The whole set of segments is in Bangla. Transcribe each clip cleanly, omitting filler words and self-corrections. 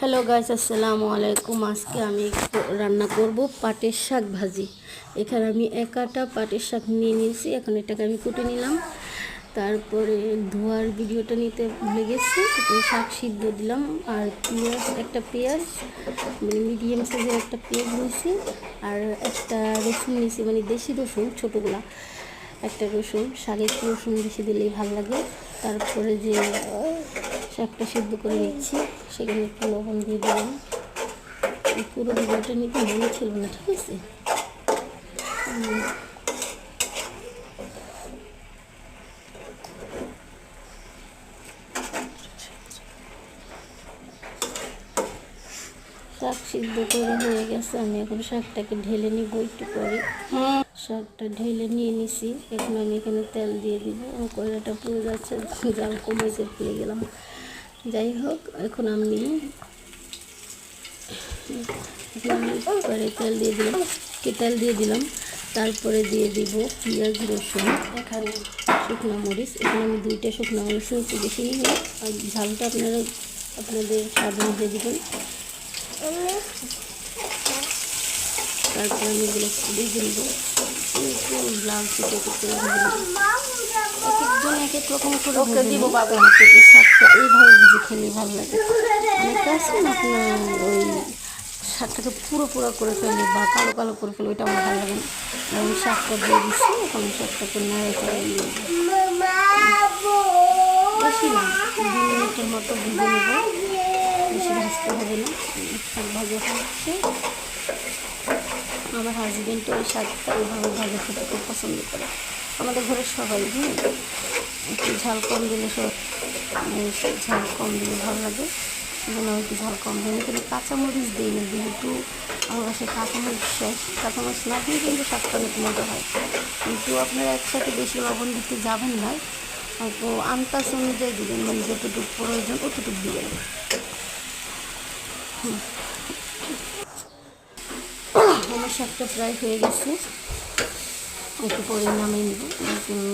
হ্যালো গাইস, আসসালামু আলাইকুম। আজকে আমি রান্না করব পাটের শাক ভাজি। এখানে আমি একটা পাটের শাক নিয়ে নিয়েছি। এখন এটাকে আমি কুটে নিলাম। তারপরে ধোয়ার ভিডিওটা নিতে ভুলে গেছি। শাক সিদ্ধ দিলাম আর একটা পেঁয়াজ মানে মিডিয়াম সাইজের একটা পেঁয়াজ নিয়েছি আর একটা রসুন নিয়েছি, মানে দেশি রসুন ছোটোগুলা। একটা রসুন, শাকে একটু রসুন বেশি দিলেই ভালো লাগে। তারপরে যে শাকটা সিদ্ধ করে নিচ্ছি, সেখানে একটু লবণ দিয়ে দিলাম। পুরো ভিডিওটা নিতে মনে ছিল না, ঠিক আছে। শাক সিদ্ধ করে হয়ে গেছে। আমি এখন শাকটাকে ঢেলে নিব একটু পরে। শাকটা ঢেলে নিয়ে নিছি। এখন আমি এখানে তেল দিয়ে দিব। কয়লাটা পুড়ে যাচ্ছে, জাল কমাইতে ভুলে গেলাম। যাই হোক, এখন আমি পরে তেল দিয়ে দিলাম। তারপরে দিয়ে দিব পেঁয়াজ, রসুন, এখানে শুকনো মরিচ। এখানে আমি 2টা শুকনো মরিচ নিচ্ছি, বেশি নিয়ে। আর ঝালটা আপনাদের স্বাদ অনুযায়ী দেবেন। তারপরে আমি এগুলো ভেজে নেব, একটু লাল চিটে করতে একজন এক এক রকম করে দিব। শাকটা এইভাবে ভেজে খেলে ভালো লাগে। অনেকটা আছে না আপনার ওই শাকটাকে পুরো করে ফেলে বা কালো করে ফেলে, ওইটা আমার ভালো লাগে না। আমি শাকটা দিয়ে দিচ্ছি। এখন শাকটাকে নাড়ে বেশি না, 2 মিনিটের মতো ভেজে নেব। বেশি ভাজতে হবে না। শাক ভাজা হচ্ছে। আমার হাজবেন্ড ওই শাকটা ওইভাবে ভাজা খেতে খুব পছন্দ করে। আমাদের ঘরের সবাই একটু ঝাল কম দিলে ঝাল কম দিলে ভালো লাগে। সেজন্য আমি একটু ঝাল কম দিই। কিন্তু কাঁচামরিচ দিই না, যেহেতু আমার বাসায় কাঁচামরিচ শেষ। কাঁচামরিচ না দিয়ে কিন্তু শাকটা অনেক মজা হয়। কিন্তু আপনারা একসাথে বেশি লবণ দিতে যাবেন না, তো আন্দাজ অনুযায়ী দিবেন, মানে যতটুকু প্রয়োজন অতটুকু দিবেন। আমার শাকটা প্রায় হয়ে গেছে। একটু পরে নামিয়ে নেব,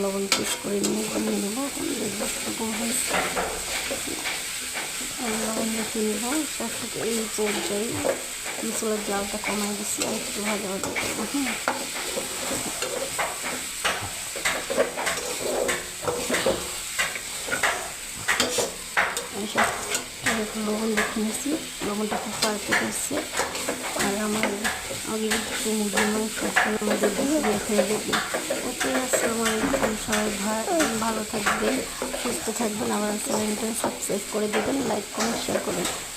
লবণ টেস্ট করে নিয়ে কমিয়ে নেবো। দেখবো হয়েছে, লবণ রেখে নেব। শাকটাকে এই পর্যায়ে মশলার জালটা কমাই দিচ্ছি আর একটু ভাজা করবো। একটু লবণ দেখে নিচ্ছি, লবণটা খুব পারফেক্ট আসছে। আর আমার আগে একটু মুরগির মাংস আমাদের রেখে দেবে। ওকে, আসসালামু আলাইকুম। সবাই ভালো থাকবেন, সুস্থ থাকবেন। আমার চ্যানেলটা সাবস্ক্রাইব করে দেবেন, লাইক কমেন্ট শেয়ার করবেন।